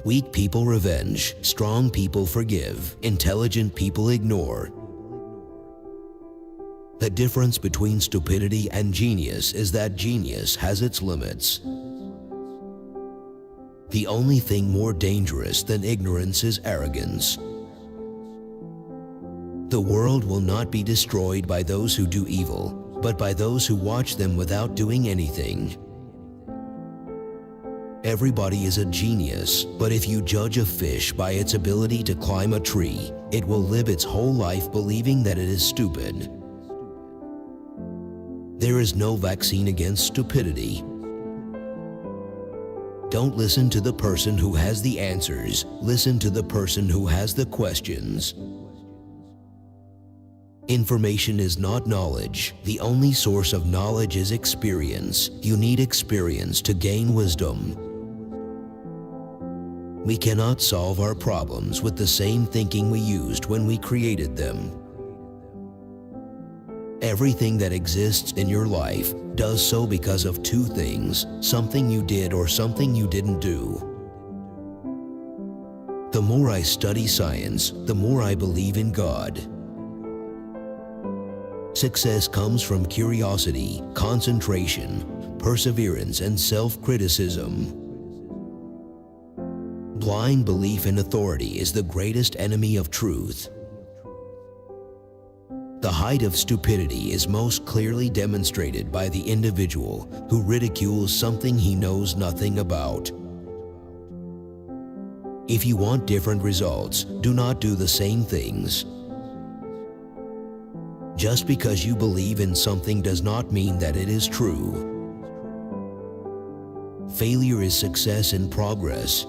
Weak people revenge, strong people forgive, intelligent people ignore. The difference between stupidity and genius is that genius has its limits. The only thing more dangerous than ignorance is arrogance. The world will not be destroyed by those who do evil, but by those who watch them without doing anything. Everybody is a genius, but if you judge a fish by its ability to climb a tree, it will live its whole life believing that it is stupid. There is no vaccine against stupidity. Don't listen to the person who has the answers. Listen to the person who has the questions. Information is not knowledge. The only source of knowledge is experience. You need experience to gain wisdom. We cannot solve our problems with the same thinking we used when we created them. Everything that exists in your life does so because of two things: something you did or something you didn't do. The more I study science, the more I believe in God. Success comes from curiosity, concentration, perseverance, and self-criticism. Blind belief in authority is the greatest enemy of truth. The height of stupidity is most clearly demonstrated by the individual who ridicules something he knows nothing about. If you want different results, do not do the same things. Just because you believe in something does not mean that it is true. Failure is success in progress.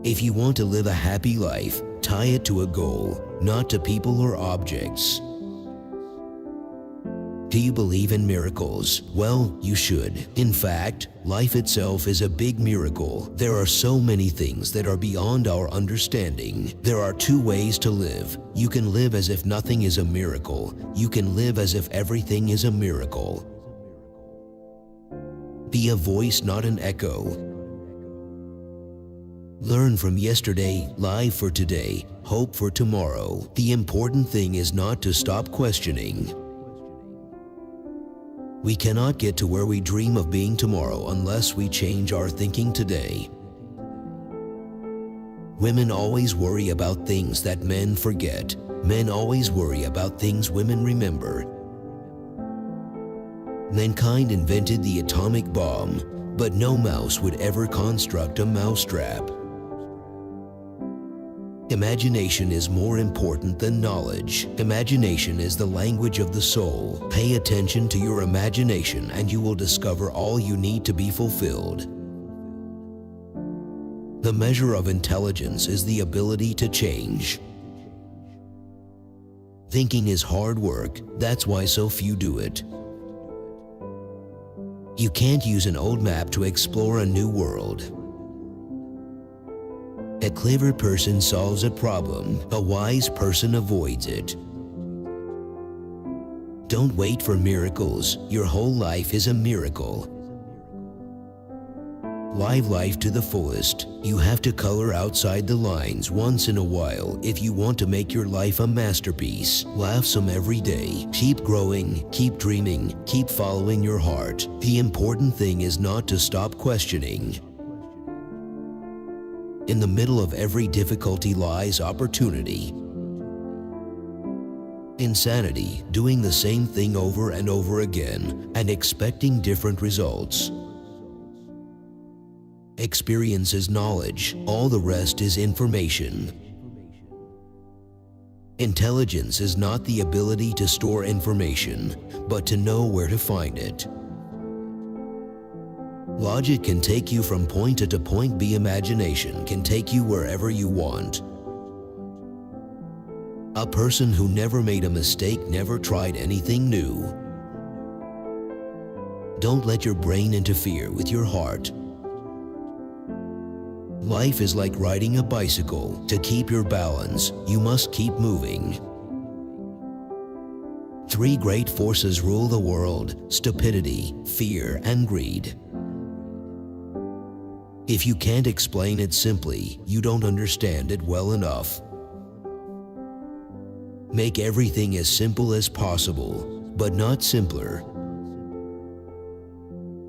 If you want to live a happy life, tie it to a goal, not to people or objects. Do you believe in miracles? Well, you should. In fact, life itself is a big miracle. There are so many things that are beyond our understanding. There are two ways to live. You can live as if nothing is a miracle. You can live as if everything is a miracle. Be a voice, not an echo. Learn from yesterday, live for today, hope for tomorrow. The important thing is not to stop questioning. We cannot get to where we dream of being tomorrow unless we change our thinking today. Women always worry about things that men forget. Men always worry about things women remember. Mankind invented the atomic bomb, but no mouse would ever construct a mousetrap. Imagination is more important than knowledge. Imagination is the language of the soul. Pay attention to your imagination and you will discover all you need to be fulfilled. The measure of intelligence is the ability to change. Thinking is hard work. That's why so few do it. You can't use an old map to explore a new world. A clever person solves a problem. A wise person avoids it. Don't wait for miracles. Your whole life is a miracle. Live life to the fullest. You have to color outside the lines once in a while if you want to make your life a masterpiece. Laugh some every day. Keep growing, keep dreaming, keep following your heart. The important thing is not to stop questioning. In the middle of every difficulty lies opportunity. Insanity, doing the same thing over and over again and expecting different results. Experience is knowledge, all the rest is information. Intelligence is not the ability to store information, but to know where to find it. Logic can take you from point A to point B. Imagination can take you wherever you want. A person who never made a mistake never tried anything new. Don't let your brain interfere with your heart. Life is like riding a bicycle. To keep your balance, you must keep moving. Three great forces rule the world: stupidity, fear, and greed. If you can't explain it simply, you don't understand it well enough. Make everything as simple as possible, but not simpler.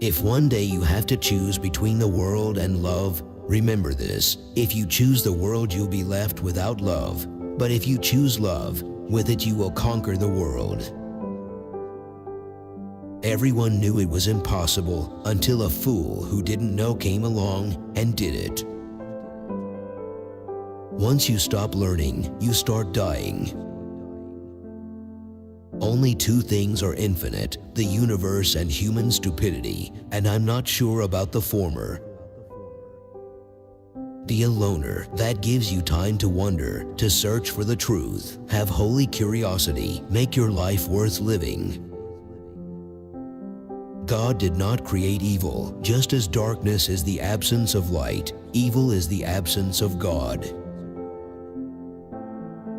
If one day you have to choose between the world and love, remember this: if you choose the world, you'll be left without love. But if you choose love, with it you will conquer the world. Everyone knew it was impossible until a fool who didn't know came along and did it. Once you stop learning, you start dying. Only two things are infinite: the universe and human stupidity, and I'm not sure about the former. Be a loner. That gives you time to wonder, to search for the truth. Have holy curiosity. Make your life worth living. God did not create evil. Just as darkness is the absence of light, evil is the absence of God.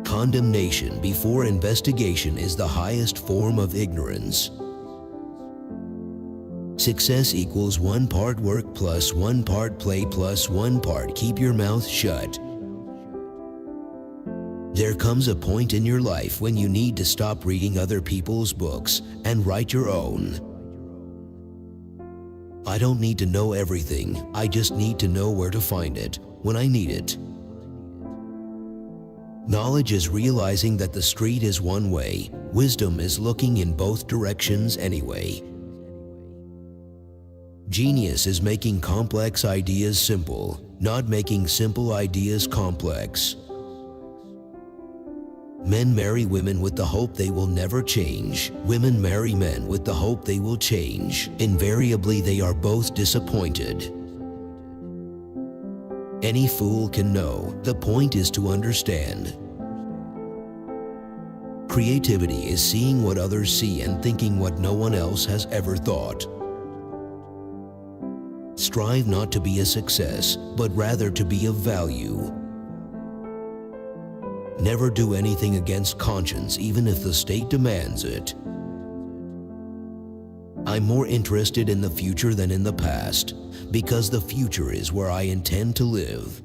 Condemnation before investigation is the highest form of ignorance. Success equals 1 part work plus 1 part play plus 1 part keep your mouth shut. There comes a point in your life when you need to stop reading other people's books and write your own. I don't need to know everything. I just need to know where to find it when I need it. Knowledge is realizing that the street is one way. Wisdom is looking in both directions anyway. Genius is making complex ideas simple, not making simple ideas complex. Men marry women with the hope they will never change. Women marry men with the hope they will change. Invariably, they are both disappointed. Any fool can know. The point is to understand. Creativity is seeing what others see and thinking what no one else has ever thought. Strive not to be a success, but rather to be of value. Never do anything against conscience, even if the state demands it. I'm more interested in the future than in the past, because the future is where I intend to live.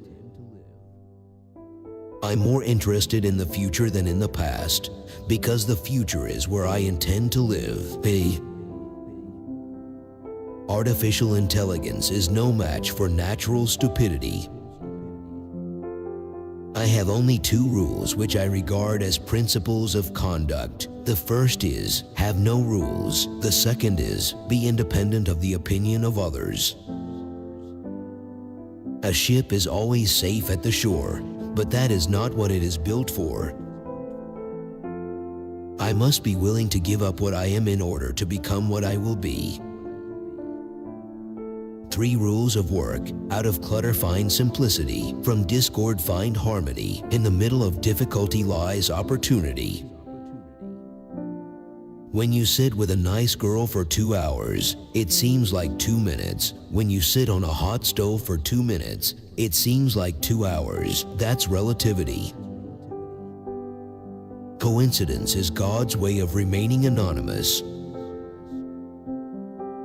I'm more interested in the future than in the past, because the future is where I intend to live. Artificial intelligence is no match for natural stupidity. I have only 2 rules which I regard as principles of conduct. The first is, have no rules. The second is, be independent of the opinion of others. A ship is always safe at the shore, but that is not what it is built for. I must be willing to give up what I am in order to become what I will be. 3 rules of work. Out of clutter find simplicity. From discord find harmony. In the middle of difficulty lies opportunity. When you sit with a nice girl for 2 hours, it seems like 2 minutes. When you sit on a hot stove for 2 minutes, it seems like 2 hours. That's relativity. Coincidence is God's way of remaining anonymous.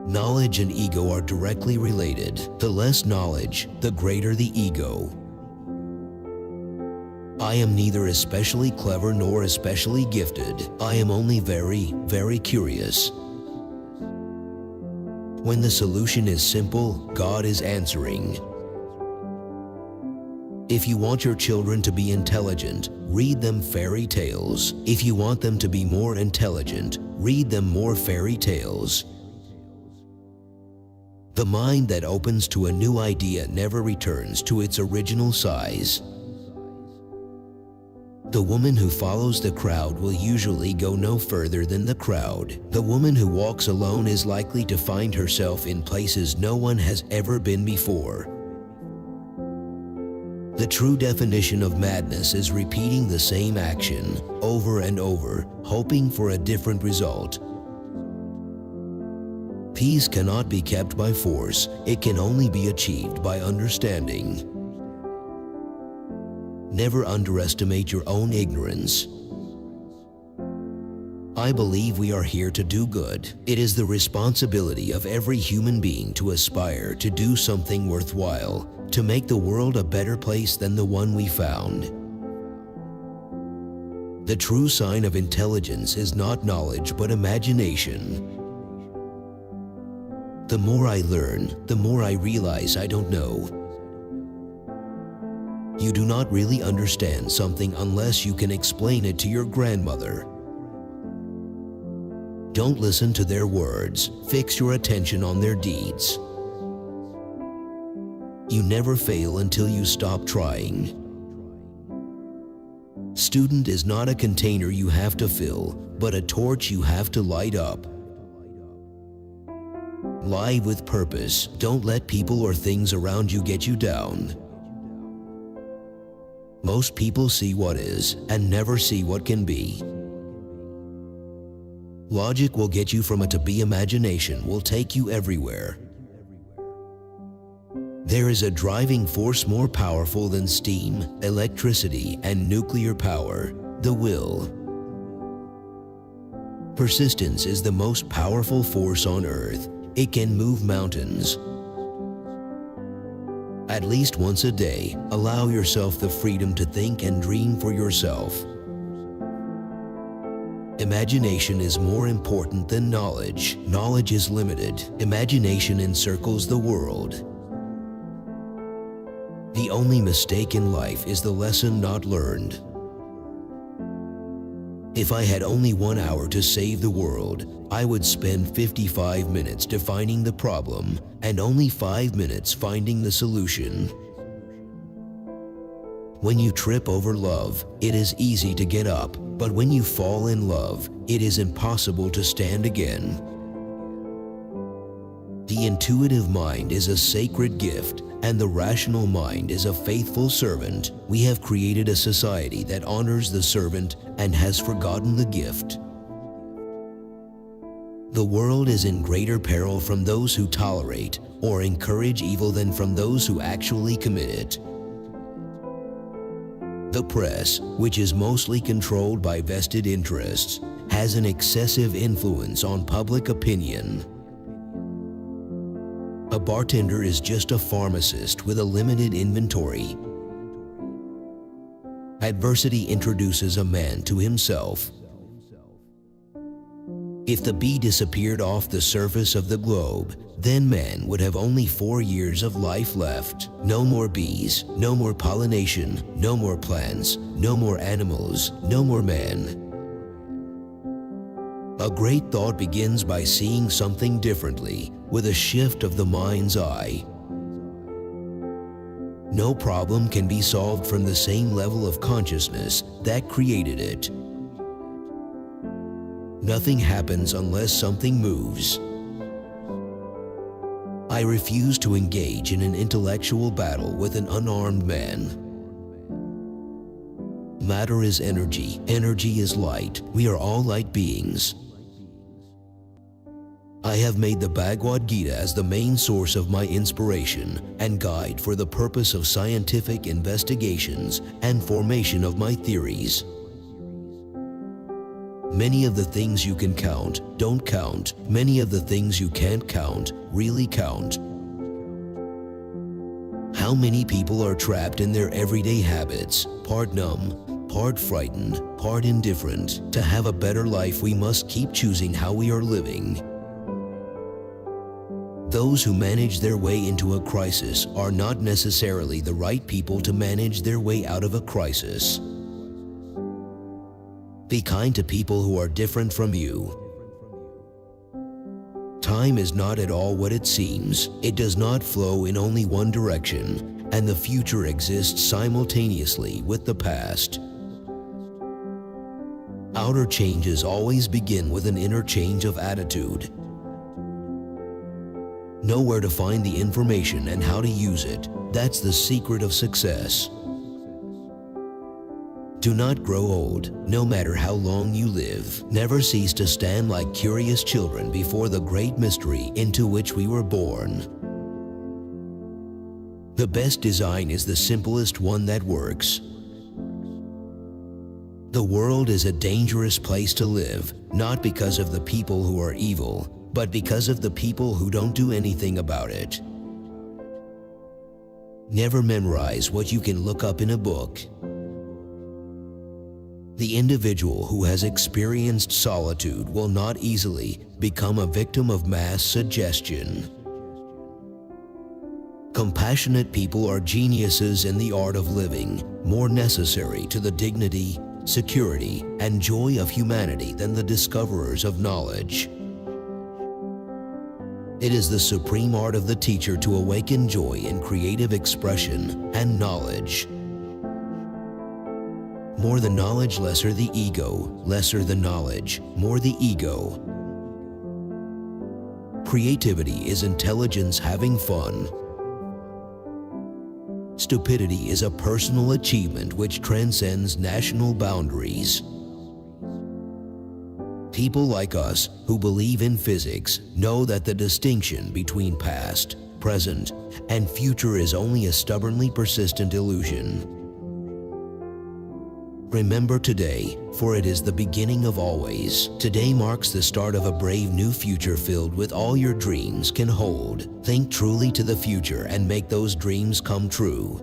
Knowledge and ego are directly related. The less knowledge, the greater the ego. I am neither especially clever nor especially gifted. I am only very, very curious. When the solution is simple, God is answering. If you want your children to be intelligent, read them fairy tales. If you want them to be more intelligent, read them more fairy tales. The mind that opens to a new idea never returns to its original size. The woman who follows the crowd will usually go no further than the crowd. The woman who walks alone is likely to find herself in places no one has ever been before. The true definition of madness is repeating the same action over and over, hoping for a different result. Peace cannot be kept by force. It can only be achieved by understanding. Never underestimate your own ignorance. I believe we are here to do good. It is the responsibility of every human being to aspire to do something worthwhile, to make the world a better place than the one we found. The true sign of intelligence is not knowledge but imagination. The more I learn, the more I realize I don't know. You do not really understand something unless you can explain it to your grandmother. Don't listen to their words. Fix your attention on their deeds. You never fail until you stop trying. Student is not a container you have to fill, but a torch you have to light up. Live with purpose. Don't let people or things around you get you down. Most people see what is and never see what can be. Logic will get you from a to-be. Imagination will take you everywhere. There is a driving force more powerful than steam, electricity, and nuclear power: the will. Persistence is the most powerful force on earth. It can move mountains. At least once a day, allow yourself the freedom to think and dream for yourself. Imagination is more important than knowledge. Knowledge is limited. Imagination encircles the world. The only mistake in life is the lesson not learned. If I had only 1 hour to save the world, I would spend 55 minutes defining the problem and only 5 minutes finding the solution. When you trip over love, it is easy to get up, but when you fall in love, it is impossible to stand again. The intuitive mind is a sacred gift, and the rational mind is a faithful servant. We have created a society that honors the servant and has forgotten the gift. The world is in greater peril from those who tolerate or encourage evil than from those who actually commit it. The press, which is mostly controlled by vested interests, has an excessive influence on public opinion. A bartender is just a pharmacist with a limited inventory. Adversity introduces a man to himself. If the bee disappeared off the surface of the globe, then man would have only 4 years of life left. No more bees, no more pollination, no more plants, no more animals, no more man. A great thought begins by seeing something differently, with a shift of the mind's eye. No problem can be solved from the same level of consciousness that created it. Nothing happens unless something moves. I refuse to engage in an intellectual battle with an unarmed man. Matter is energy. Energy is light. We are all light beings. I have made the Bhagavad Gita as the main source of my inspiration and guide for the purpose of scientific investigations and formation of my theories. Many of the things you can count don't count. Many of the things you can't count really count. How many people are trapped in their everyday habits, part numb, part frightened, part indifferent? To have a better life, we must keep choosing how we are living. Those who manage their way into a crisis are not necessarily the right people to manage their way out of a crisis. Be kind to people who are different from you. Time is not at all what it seems. It does not flow in only one direction, and the future exists simultaneously with the past. Outer changes always begin with an inner change of attitude. Know where to find the information and how to use it. That's the secret of success. Do not grow old, no matter how long you live. Never cease to stand like curious children before the great mystery into which we were born. The best design is the simplest one that works. The world is a dangerous place to live, not because of the people who are evil, but because of the people who don't do anything about it. Never memorize what you can look up in a book. The individual who has experienced solitude will not easily become a victim of mass suggestion. Compassionate people are geniuses in the art of living, more necessary to the dignity, security, and joy of humanity than the discoverers of knowledge. It is the supreme art of the teacher to awaken joy in creative expression and knowledge. More the knowledge, lesser the ego, lesser the knowledge, more the ego. Creativity is intelligence having fun. Stupidity is a personal achievement which transcends national boundaries. People like us who believe in physics know that the distinction between past, present, and future is only a stubbornly persistent illusion. Remember today, for it is the beginning of always. Today marks the start of a brave new future filled with all your dreams can hold. Think truly to the future and make those dreams come true.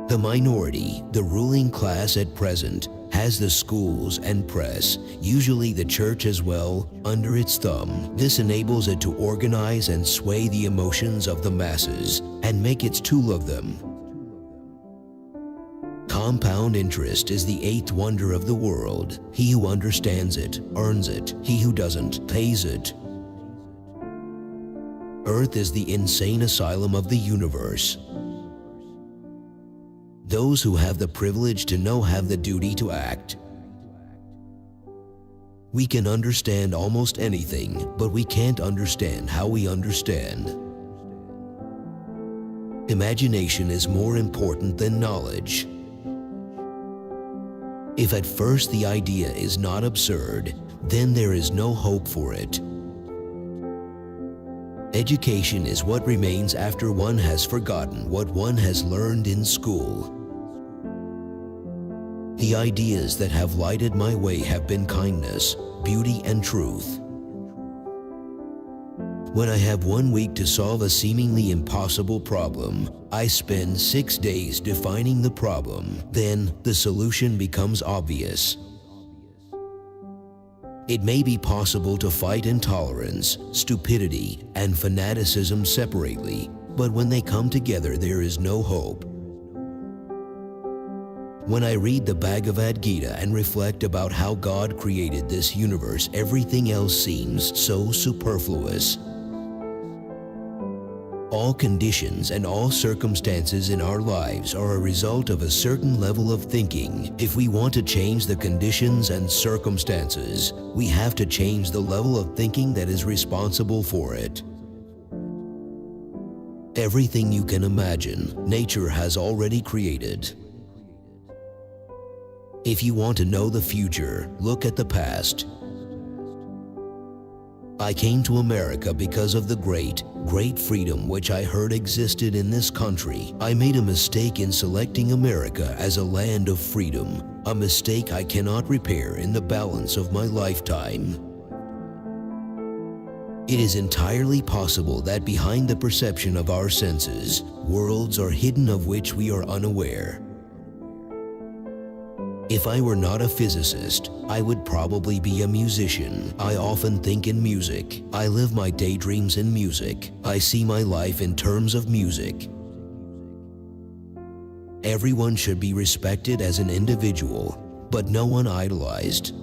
The minority, the ruling class at present, has the schools and press, usually the church as well, under its thumb. This enables it to organize and sway the emotions of the masses and make its tool of them. Compound interest is the eighth wonder of the world. He who understands it, earns it. He who doesn't, pays it. Earth is the insane asylum of the universe. Those who have the privilege to know have the duty to act. We can understand almost anything, but we can't understand how we understand. Imagination is more important than knowledge. If at first the idea is not absurd, then there is no hope for it. Education is what remains after one has forgotten what one has learned in school. The ideas that have lighted my way have been kindness, beauty, and truth. When I have 1 week to solve a seemingly impossible problem, I spend 6 days defining the problem. Then the solution becomes obvious. It may be possible to fight intolerance, stupidity, and fanaticism separately, but when they come together, there is no hope. When I read the Bhagavad Gita and reflect about how God created this universe, everything else seems so superfluous. All conditions and all circumstances in our lives are a result of a certain level of thinking. If we want to change the conditions and circumstances, we have to change the level of thinking that is responsible for it. Everything you can imagine, nature has already created. If you want to know the future, look at the past. I came to America because of the great freedom which I heard existed in this country. I made a mistake in selecting America as a land of freedom, a mistake I cannot repair in the balance of my lifetime. It is entirely possible that behind the perception of our senses, worlds are hidden of which we are unaware. If I were not a physicist, I would probably be a musician. I often think in music. I live my daydreams in music. I see my life in terms of music. Everyone should be respected as an individual, but no one idolized.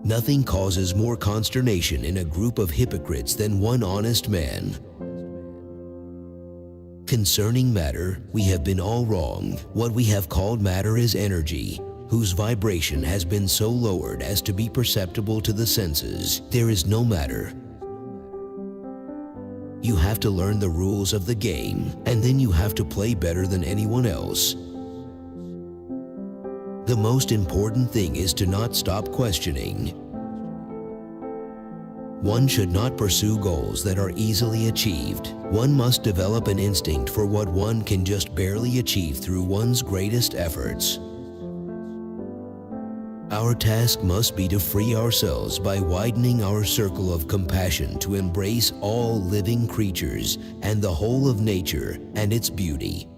Nothing causes more consternation in a group of hypocrites than one honest man. Concerning matter, we have been all wrong. What we have called matter is energy, whose vibration has been so lowered as to be perceptible to the senses. There is no matter. You have to learn the rules of the game, and then you have to play better than anyone else. The most important thing is to not stop questioning. One should not pursue goals that are easily achieved. One must develop an instinct for what one can just barely achieve through one's greatest efforts. Our task must be to free ourselves by widening our circle of compassion to embrace all living creatures and the whole of nature and its beauty.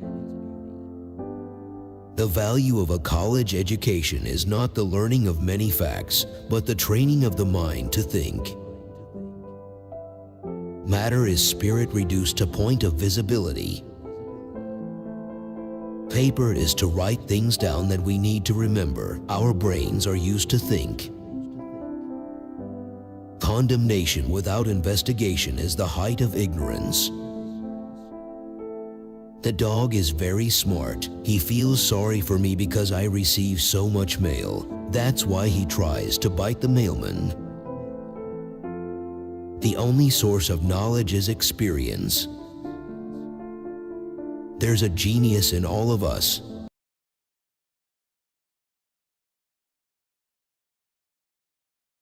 The value of a college education is not the learning of many facts, but the training of the mind to think. Matter is spirit reduced to point of visibility. Paper is to write things down that we need to remember. Our brains are used to think. Condemnation without investigation is the height of ignorance. The dog is very smart. He feels sorry for me because I receive so much mail. That's why he tries to bite the mailman. The only source of knowledge is experience. There's a genius in all of us.